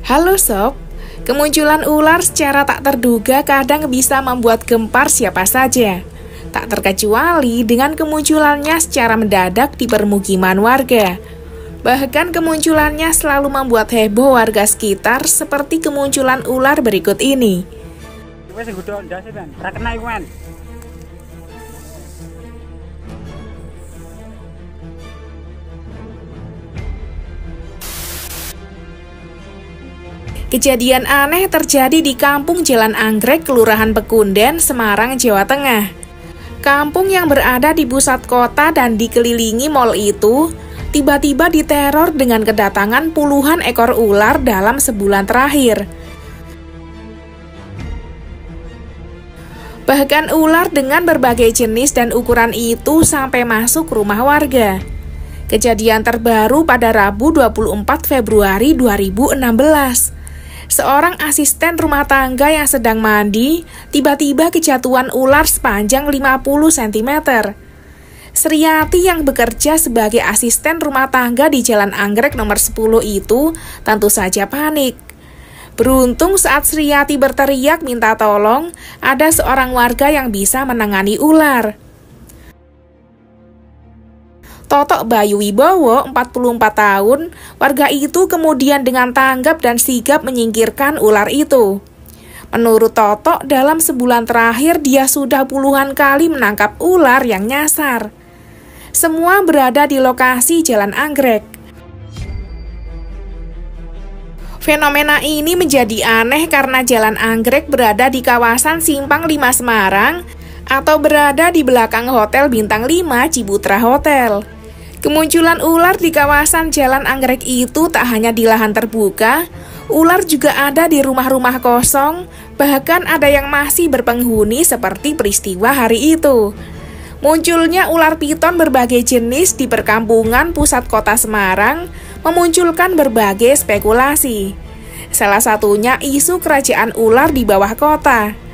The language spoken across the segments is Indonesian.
Halo sob, kemunculan ular secara tak terduga kadang bisa membuat gempar siapa saja. Tak terkecuali dengan kemunculannya secara mendadak di permukiman warga. Bahkan kemunculannya selalu membuat heboh warga sekitar seperti kemunculan ular berikut ini. Kejadian aneh terjadi di Kampung Jalan Anggrek, Kelurahan Pekunden, Semarang, Jawa Tengah. Kampung yang berada di pusat kota dan dikelilingi mal itu tiba-tiba diteror dengan kedatangan puluhan ekor ular dalam sebulan terakhir. Bahkan ular dengan berbagai jenis dan ukuran itu sampai masuk rumah warga. Kejadian terbaru pada Rabu 24 Februari 2016. Seorang asisten rumah tangga yang sedang mandi tiba-tiba kejatuhan ular sepanjang 50 cm. Sriati yang bekerja sebagai asisten rumah tangga di Jalan Anggrek nomor 10 itu tentu saja panik. Beruntung saat Sriati berteriak minta tolong, ada seorang warga yang bisa menangani ular. Totok Bayu Wibowo, 44 tahun, warga itu kemudian dengan tanggap dan sigap menyingkirkan ular itu. Menurut Totok, dalam sebulan terakhir dia sudah puluhan kali menangkap ular yang nyasar. Semua berada di lokasi Jalan Anggrek. Fenomena ini menjadi aneh karena Jalan Anggrek berada di kawasan Simpang 5 Semarang atau berada di belakang Hotel Bintang 5 Ciputra Hotel. Kemunculan ular di kawasan Jalan Anggrek itu tak hanya di lahan terbuka, ular juga ada di rumah-rumah kosong, bahkan ada yang masih berpenghuni seperti peristiwa hari itu. Munculnya ular piton berbagai jenis di perkampungan pusat kota Semarang memunculkan berbagai spekulasi. Salah satunya isu kerajaan ular di bawah kota.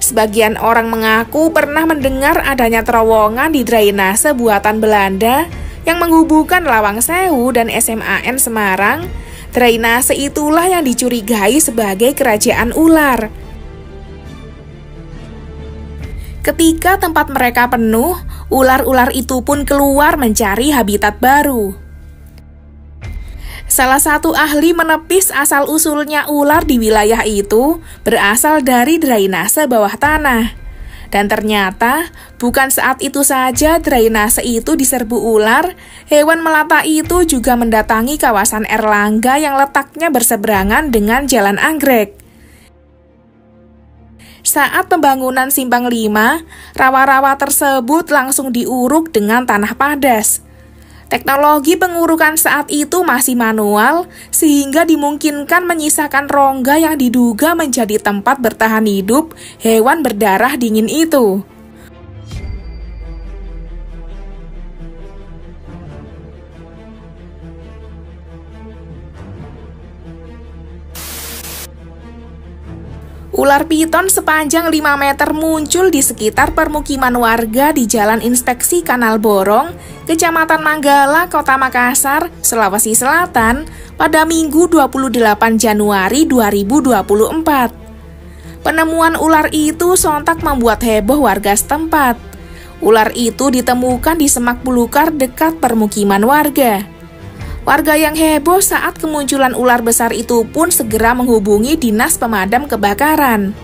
Sebagian orang mengaku pernah mendengar adanya terowongan di drainase buatan Belanda yang menghubungkan Lawang Sewu dan SMAN Semarang. Drainase itulah yang dicurigai sebagai kerajaan ular. Ketika tempat mereka penuh, ular-ular itu pun keluar mencari habitat baru. Salah satu ahli menepis asal-usulnya ular di wilayah itu berasal dari drainase bawah tanah. Dan ternyata bukan saat itu saja drainase itu diserbu ular, hewan melata itu juga mendatangi kawasan Erlangga yang letaknya berseberangan dengan Jalan Anggrek. Saat pembangunan Simpang 5, rawa-rawa tersebut langsung diuruk dengan tanah padas. Teknologi pengurukan saat itu masih manual, sehingga dimungkinkan menyisakan rongga yang diduga menjadi tempat bertahan hidup hewan berdarah dingin itu. Ular piton sepanjang 5 meter muncul di sekitar permukiman warga di Jalan Inspeksi Kanal Borong, Kecamatan Manggala, Kota Makassar, Sulawesi Selatan, pada Minggu 28 Januari 2024. Penemuan ular itu sontak membuat heboh warga setempat. Ular itu ditemukan di semak belukar dekat permukiman warga. Warga yang heboh saat kemunculan ular besar itu pun segera menghubungi Dinas Pemadam Kebakaran.